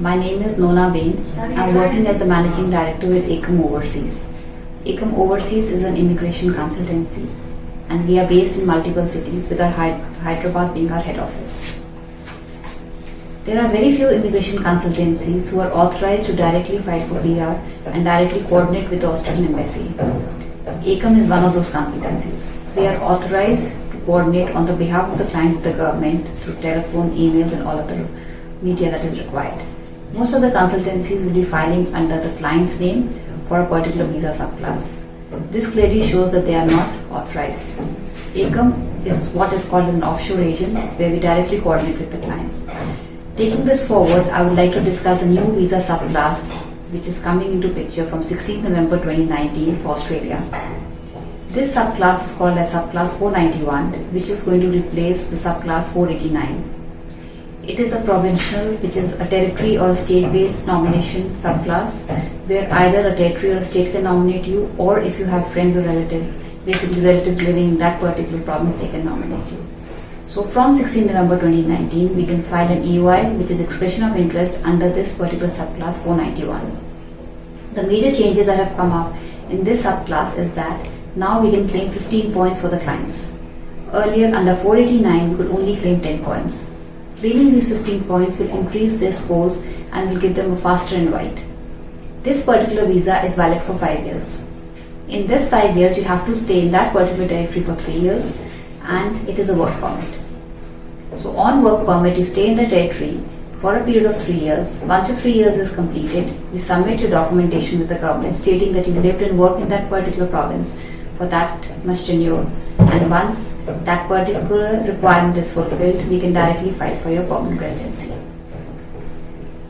My name is Nona Bains. I'm working as a managing director with ACOM Overseas. ACOM Overseas is an immigration consultancy, and we are based in multiple cities, with our Hyderabad being our head office. There are very few immigration consultancies who are authorized to directly fight for PR and directly coordinate with the Australian Embassy. ACOM is one of those consultancies. We are authorized to coordinate on the behalf of the client with the government through telephone, emails, and all other media that is required. Most of the consultancies will be filing under the client's name for a particular visa subclass. This clearly shows that they are not authorized. ACOM is what is called as an offshore agent, where we directly coordinate with the clients. Taking this forward, I would like to discuss a new visa subclass which is coming into picture from 16th November 2019 for Australia. This subclass is called as Subclass 491, which is going to replace the Subclass 489. It is a provincial, which is a territory or a state-based nomination subclass, where either a territory or a state can nominate you, or if you have friends or relatives, basically relatives living in that particular province, they can nominate you. So from 16 November 2019, we can file an EOI, which is expression of interest under this particular subclass 491. The major changes that have come up in this subclass is that now we can claim 15 points for the clients. Earlier, under 489, we could only claim 10 points. Claiming these 15 points will increase their scores and will give them a faster invite. This particular visa is valid for 5 years. In this 5 years, you have to stay in that particular territory for 3 years, and it is a work permit. So on work permit, you stay in the territory for a period of 3 years. Once your 3 years is completed, you submit your documentation with the government stating that you lived and worked in that particular province for that much tenure. And once that particular requirement is fulfilled, we can directly file for your permanent residency.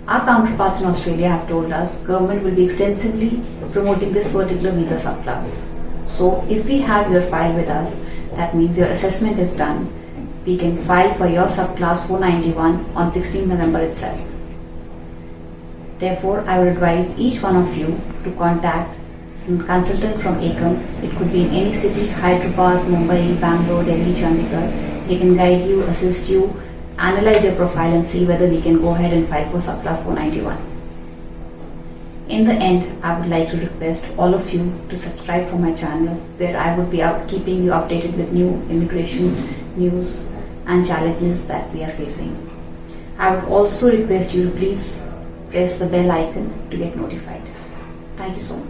Our counterparts in Australia have told us government will be extensively promoting this particular visa subclass. So if we have your file with us, that means your assessment is done, we can file for your subclass 491 on 16th November itself. Therefore, I would advise each one of you to contact a consultant from ACOM. It could be in any city: Hyderabad, Mumbai, Bangalore, Delhi, Chandigarh. They can guide you, assist you, analyze your profile, and see whether we can go ahead and file for subclass 491. In the end, I would like to request all of you to subscribe for my channel, where I would be keeping you updated with new immigration news and challenges that we are facing. I would also request you to please press the bell icon to get notified. Thank you so much.